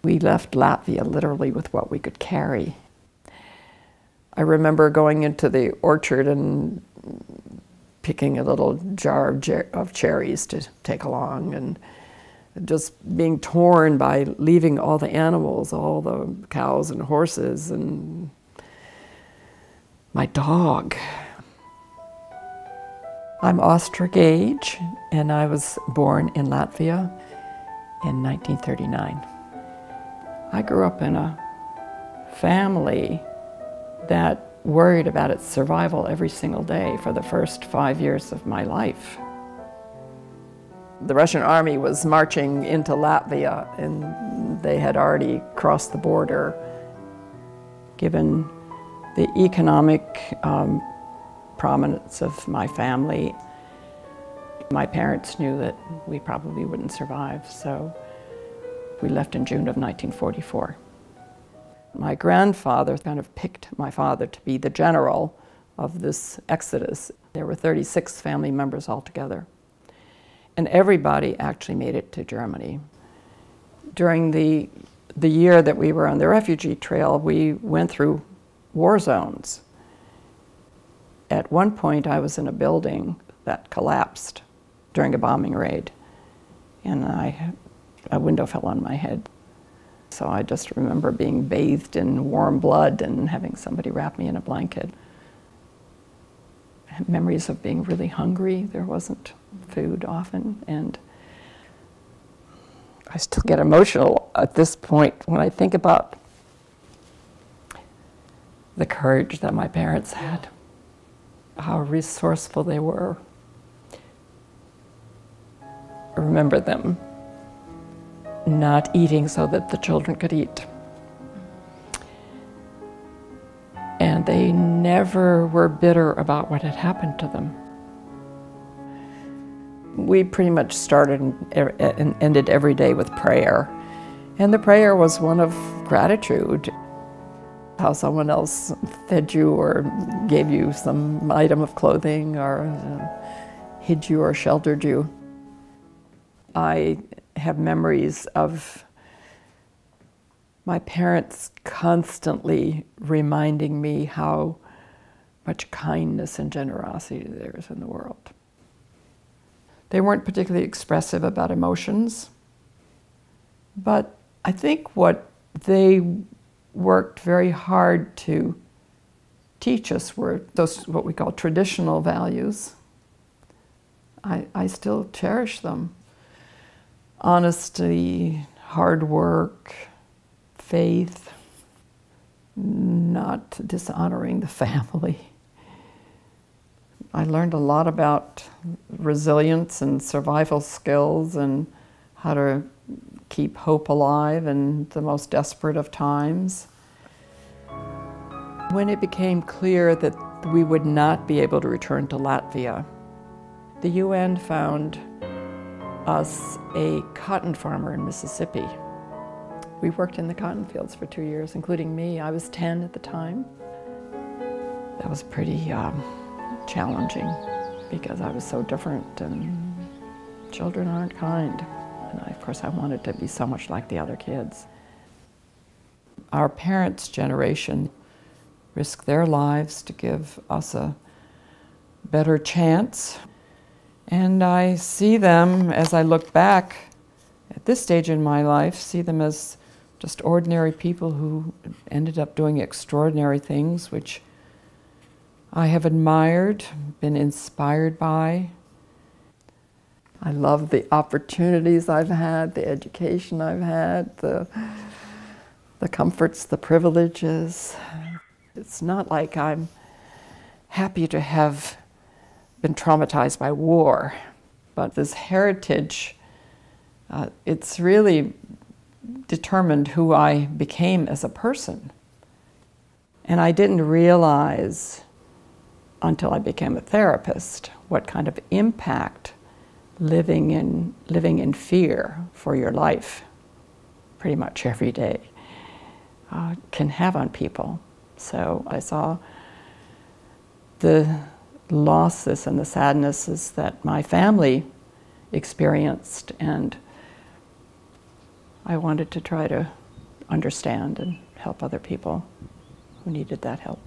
We left Latvia literally with what we could carry. I remember going into the orchard and picking a little jar of cherries to take along, and just being torn by leaving all the animals, all the cows and horses, and my dog. I'm Austra Gaige, and I was born in Latvia in 1939. I grew up in a family that worried about its survival every single day for the first 5 years of my life. The Russian army was marching into Latvia, and they had already crossed the border. Given the economic prominence of my family, my parents knew that we probably wouldn't survive, so we left in June of 1944. My grandfather kind of picked my father to be the general of this exodus. There were 36 family members altogether, and everybody actually made it to Germany. During the year that we were on the refugee trail, we went through war zones. At one point, I was in a building that collapsed during a bombing raid, and a window fell on my head. So I just remember being bathed in warm blood and having somebody wrap me in a blanket. I have memories of being really hungry. There wasn't food often, and I still get emotional at this point when I think about the courage that my parents had, how resourceful they were. I remember them not eating so that the children could eat. And they never were bitter about what had happened to them. We pretty much started and ended every day with prayer. And the prayer was one of gratitude. How someone else fed you or gave you some item of clothing or hid you or sheltered you. I have memories of my parents constantly reminding me how much kindness and generosity there is in the world. They weren't particularly expressive about emotions, but I think what they worked very hard to teach us were those what we call traditional values. I still cherish them. Honesty, hard work, faith, not dishonoring the family. I learned a lot about resilience and survival skills and how to keep hope alive in the most desperate of times. When it became clear that we would not be able to return to Latvia, the UN found us a cotton farmer in Mississippi. We worked in the cotton fields for 2 years, including me. I was 10 at the time. That was pretty challenging because I was so different, and children aren't kind. And of course, I wanted to be so much like the other kids. Our parents' generation risked their lives to give us a better chance. And I see them, as I look back at this stage in my life, see them as just ordinary people who ended up doing extraordinary things, which I have admired, been inspired by. I love the opportunities I've had, the education I've had, the comforts, the privileges. It's not like I'm happy to have been traumatized by war, but this heritage, it's really determined who I became as a person. And I didn't realize until I became a therapist what kind of impact living in fear for your life, pretty much every day, can have on people. So I saw the losses and the sadnesses that my family experienced, and I wanted to try to understand and help other people who needed that help.